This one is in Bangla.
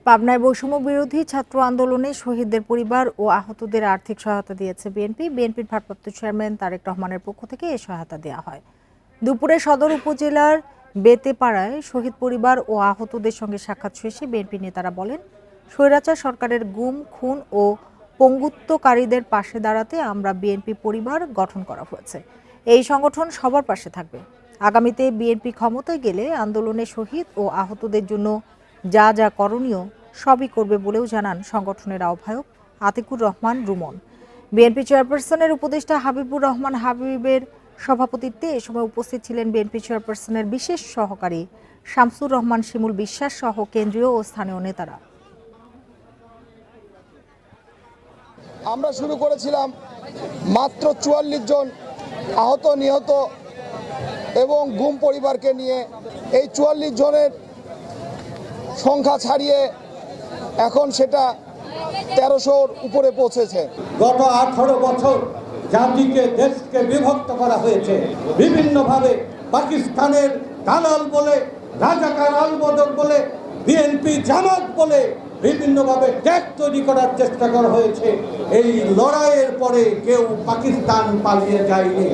পাবনায় বৈষম্য বিরোধী ছাত্র আন্দোলনে শহীদদের পরিবার ও আহতদের আর্থিক সহায়তা দিয়েছে বিএনপির ভারপ্রাপ্ত চেয়ারম্যান তারেক রহমানের পক্ষ থেকে এই সহায়তা দেওয়া হয়। দুপুরে সদর উপজেলার বেতেপাড়ায় শহীদ পরিবার ও আহতদের সঙ্গে সাক্ষাৎ শেষে বিএনপি নেতারা বলেন, স্বৈরাচার সরকারের গুম, খুন ও পঙ্গুত্বকারীদের পাশে দাঁড়াতে আমরা বিএনপি পরিবার গঠন করা হয়েছে। এই সংগঠন সবার পাশে থাকবে। আগামীতে বিএনপি ক্ষমতায় গেলে আন্দোলনে শহীদ ও আহতদের জন্য যা যা করণীয় সবই করবে বলেও জানান সংগঠনের আহ্বায়ক আতিকুর রহমান রুমন। বিএনপি চেয়ারপারসনের উপদেষ্টা হাবিবুর রহমান হাবিবের সভাপতিত্বে এ সময় উপস্থিত ছিলেন বিএনপি চেয়ারপারসনের বিশেষ সহকারী শামসুর রহমান শিমুল বিশ্বাস সহ কেন্দ্রীয় ও স্থানীয় নেতারা। আমরা শুরু করেছিলাম মাত্র ৪৪ জন আহত, নিহত এবং গুম পরিবারকে নিয়ে। এই ৪৪ জনের সংখ্যা ছাড়িয়ে এখন সেটা ১৩০০-র উপরে পৌঁছেছে। গত ১৮ বছর জাতিকে, দেশকে বিভক্ত করা হয়েছে বিভিন্নভাবে। পাকিস্তানের দালাল বলে, রাজাকার আলবদর বলে, বিএনপি জামাত বলে বিভিন্নভাবে ট্যাগ তৈরি করার চেষ্টা করা হয়েছে। এই লড়াইয়ের পরে কেউ পাকিস্তান পালিয়ে যায়নি।